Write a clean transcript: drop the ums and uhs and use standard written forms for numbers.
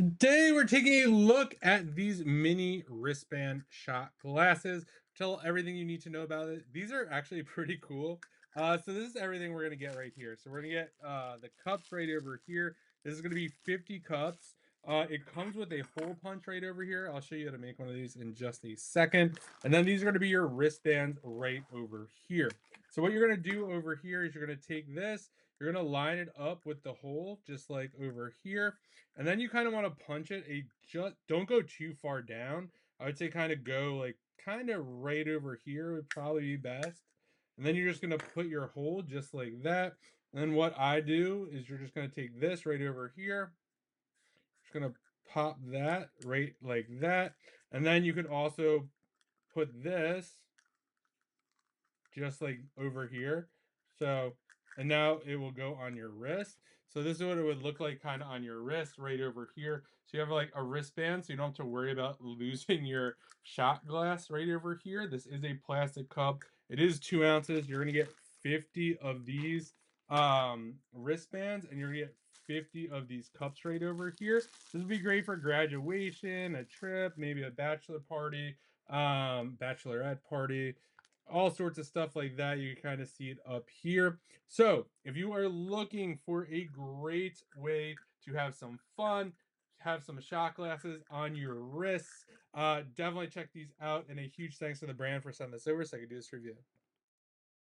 Today we're taking a look at these mini wristband shot glasses. Tell everything you need to know about it. These are actually pretty cool. So this is everything we're gonna get right here. So we're gonna get the cups right over here. This is gonna be 50 cups. It comes with a hole punch right over here. I'll show you how to make one of these in just a second. And then these are gonna be your wristbands right over here. So what you're gonna do over here is you're gonna take this, you're gonna line it up with the hole, just like over here. And then you kind of want to punch it a just don't go too far down. I would say kind of go like kind of right over here would probably be best. And then you're just going to put your hole just like that. And then what I do is you're just going to take this right over here. Just going to pop that right like that. And then you could also put this just like over here. So, and now it will go on your wrist. So this is what it would look like kind of on your wrist right over here. So you have like a wristband, so you don't have to worry about losing your shot glass right over here. This is a plastic cup. It is 2 ounces. You're gonna get 50 of these wristbands, and you're gonna get 50 of these cups right over here. This would be great for graduation, a trip, maybe a bachelor party, bachelorette party, all sorts of stuff like that. You can kind of see it up here. So if you are looking for a great way to have some fun, have some shot glasses on your wrists, definitely check these out. And a huge thanks to the brand for sending this over so I could do this review.